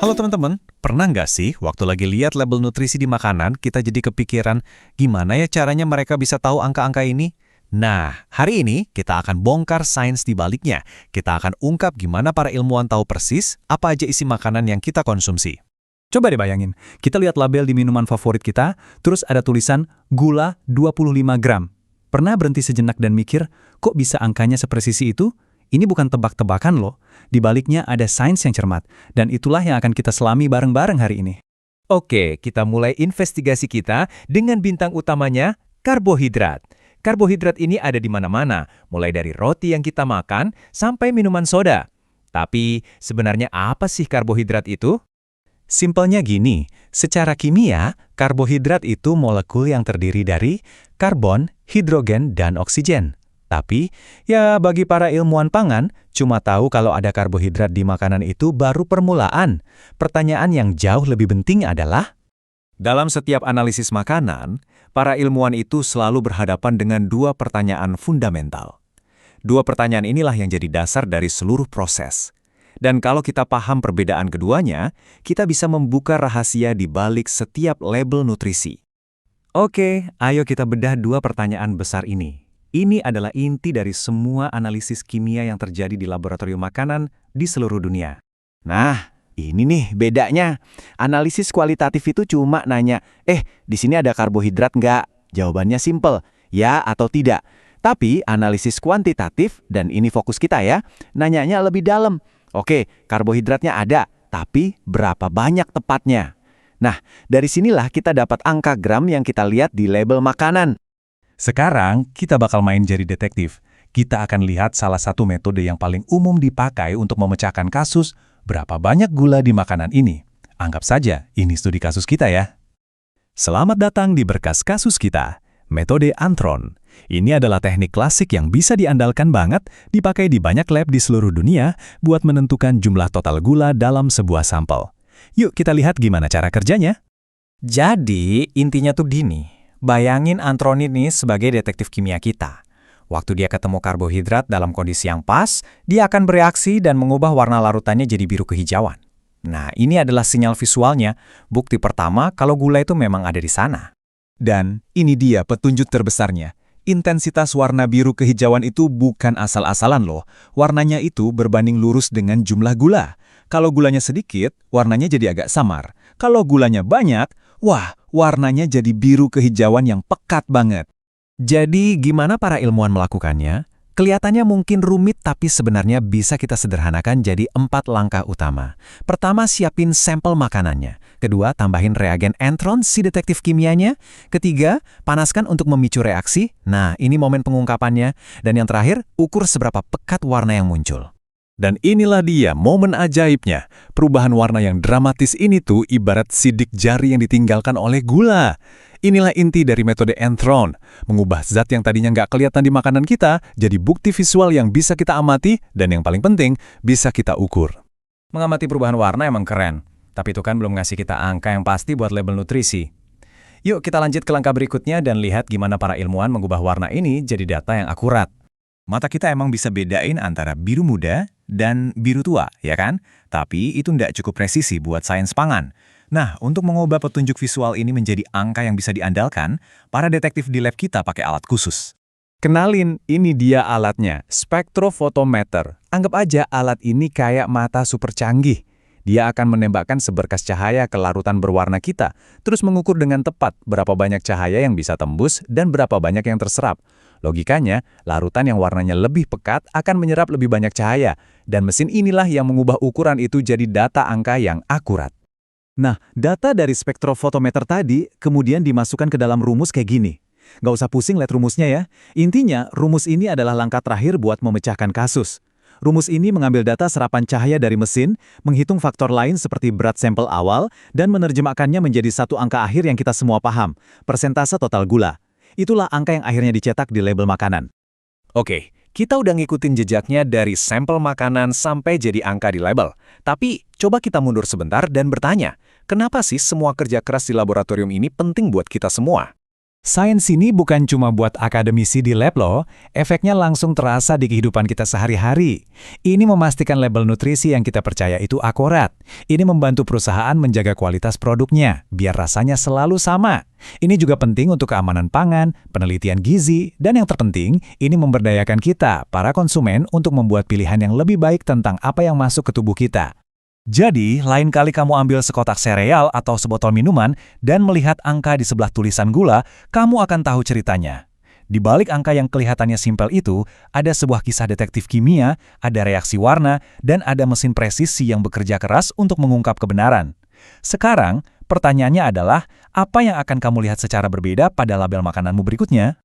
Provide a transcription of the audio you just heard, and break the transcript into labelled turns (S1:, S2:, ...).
S1: Halo teman-teman, pernah nggak sih waktu lagi lihat label nutrisi di makanan, kita jadi kepikiran gimana ya caranya mereka bisa tahu angka-angka ini? Nah, hari ini kita akan bongkar sains di baliknya. Kita akan ungkap gimana para ilmuwan tahu persis apa aja isi makanan yang kita konsumsi.
S2: Coba deh bayangin, kita lihat label di minuman favorit kita, terus ada tulisan gula 25 gram. Pernah berhenti sejenak dan mikir, kok bisa angkanya sepresisi itu? Ini bukan tebak-tebakan loh. Di baliknya ada sains yang cermat, dan itulah yang akan kita selami bareng-bareng hari ini.
S3: Oke, kita mulai investigasi kita dengan bintang utamanya, karbohidrat. Karbohidrat ini ada di mana-mana, mulai dari roti yang kita makan sampai minuman soda. Tapi, sebenarnya apa sih karbohidrat itu?
S1: Simpelnya gini, secara kimia, karbohidrat itu molekul yang terdiri dari karbon, hidrogen, dan oksigen. Tapi, ya bagi para ilmuwan pangan, cuma tahu kalau ada karbohidrat di makanan itu baru permulaan. Pertanyaan yang jauh lebih penting adalah, dalam setiap analisis makanan, para ilmuwan itu selalu berhadapan dengan dua pertanyaan fundamental. Dua pertanyaan inilah yang jadi dasar dari seluruh proses. Dan kalau kita paham perbedaan keduanya, kita bisa membuka rahasia di balik setiap label nutrisi. Oke, ayo kita bedah dua pertanyaan besar ini. Ini adalah inti dari semua analisis kimia yang terjadi di laboratorium makanan di seluruh dunia.
S4: Nah, ini nih bedanya. Analisis kualitatif itu cuma nanya, di sini ada karbohidrat nggak? Jawabannya simple, ya atau tidak. Tapi analisis kuantitatif, dan ini fokus kita ya, nanyanya lebih dalam. Oke, karbohidratnya ada, tapi berapa banyak tepatnya? Nah, dari sinilah kita dapat angka gram yang kita lihat di label makanan.
S1: Sekarang, kita bakal main jadi detektif. Kita akan lihat salah satu metode yang paling umum dipakai untuk memecahkan kasus berapa banyak gula di makanan ini. Anggap saja, ini studi kasus kita ya. Selamat datang di berkas kasus kita, metode Antron. Ini adalah teknik klasik yang bisa diandalkan banget, dipakai di banyak lab di seluruh dunia buat menentukan jumlah total gula dalam sebuah sampel. Yuk kita lihat gimana cara kerjanya.
S5: Jadi, intinya tuh gini. Bayangin Antron ini sebagai detektif kimia kita. Waktu dia ketemu karbohidrat dalam kondisi yang pas, dia akan bereaksi dan mengubah warna larutannya jadi biru kehijauan. Nah, ini adalah sinyal visualnya, bukti pertama kalau gula itu memang ada di sana.
S1: Dan ini dia petunjuk terbesarnya. Intensitas warna biru kehijauan itu bukan asal-asalan loh. Warnanya itu berbanding lurus dengan jumlah gula. Kalau gulanya sedikit, warnanya jadi agak samar. Kalau gulanya banyak, wah, warnanya jadi biru kehijauan yang pekat banget.
S3: Jadi, gimana para ilmuwan melakukannya? Kelihatannya mungkin rumit, tapi sebenarnya bisa kita sederhanakan jadi 4 langkah utama. Pertama, siapin sampel makanannya. Kedua, tambahin reagen Antron si detektif kimianya. Ketiga, panaskan untuk memicu reaksi. Nah, ini momen pengungkapannya. Dan yang terakhir, ukur seberapa pekat warna yang muncul.
S1: Dan inilah dia momen ajaibnya. Perubahan warna yang dramatis ini tuh ibarat sidik jari yang ditinggalkan oleh gula. Inilah inti dari metode Antron, mengubah zat yang tadinya nggak kelihatan di makanan kita jadi bukti visual yang bisa kita amati dan yang paling penting, bisa kita ukur.
S5: Mengamati perubahan warna emang keren, tapi itu kan belum ngasih kita angka yang pasti buat label nutrisi. Yuk kita lanjut ke langkah berikutnya dan lihat gimana para ilmuwan mengubah warna ini jadi data yang akurat.
S1: Mata kita emang bisa bedain antara biru muda dan biru tua, ya kan? Tapi itu nggak cukup presisi buat sains pangan. Nah, untuk mengubah petunjuk visual ini menjadi angka yang bisa diandalkan, para detektif di lab kita pakai alat khusus. Kenalin, ini dia alatnya, spektrofotometer. Anggap aja alat ini kayak mata super canggih. Dia akan menembakkan seberkas cahaya ke larutan berwarna kita, terus mengukur dengan tepat berapa banyak cahaya yang bisa tembus dan berapa banyak yang terserap. Logikanya, larutan yang warnanya lebih pekat akan menyerap lebih banyak cahaya, dan mesin inilah yang mengubah ukuran itu jadi data angka yang akurat.
S2: Nah, data dari spektrofotometer tadi kemudian dimasukkan ke dalam rumus kayak gini. Nggak usah pusing lihat rumusnya ya. Intinya, rumus ini adalah langkah terakhir buat memecahkan kasus. Rumus ini mengambil data serapan cahaya dari mesin, menghitung faktor lain seperti berat sampel awal, dan menerjemahkannya menjadi satu angka akhir yang kita semua paham, persentase total gula. Itulah angka yang akhirnya dicetak di label makanan.
S3: Oke, kita udah ngikutin jejaknya dari sampel makanan sampai jadi angka di label. Tapi, coba kita mundur sebentar dan bertanya, kenapa sih semua kerja keras di laboratorium ini penting buat kita semua?
S1: Sains ini bukan cuma buat akademisi di lab loh, efeknya langsung terasa di kehidupan kita sehari-hari. Ini memastikan label nutrisi yang kita percaya itu akurat. Ini membantu perusahaan menjaga kualitas produknya, biar rasanya selalu sama. Ini juga penting untuk keamanan pangan, penelitian gizi, dan yang terpenting, ini memberdayakan kita, para konsumen, untuk membuat pilihan yang lebih baik tentang apa yang masuk ke tubuh kita. Jadi, lain kali kamu ambil sekotak sereal atau sebotol minuman dan melihat angka di sebelah tulisan gula, kamu akan tahu ceritanya. Di balik angka yang kelihatannya simpel itu, ada sebuah kisah detektif kimia, ada reaksi warna, dan ada mesin presisi yang bekerja keras untuk mengungkap kebenaran. Sekarang, pertanyaannya adalah, apa yang akan kamu lihat secara berbeda pada label makananmu berikutnya?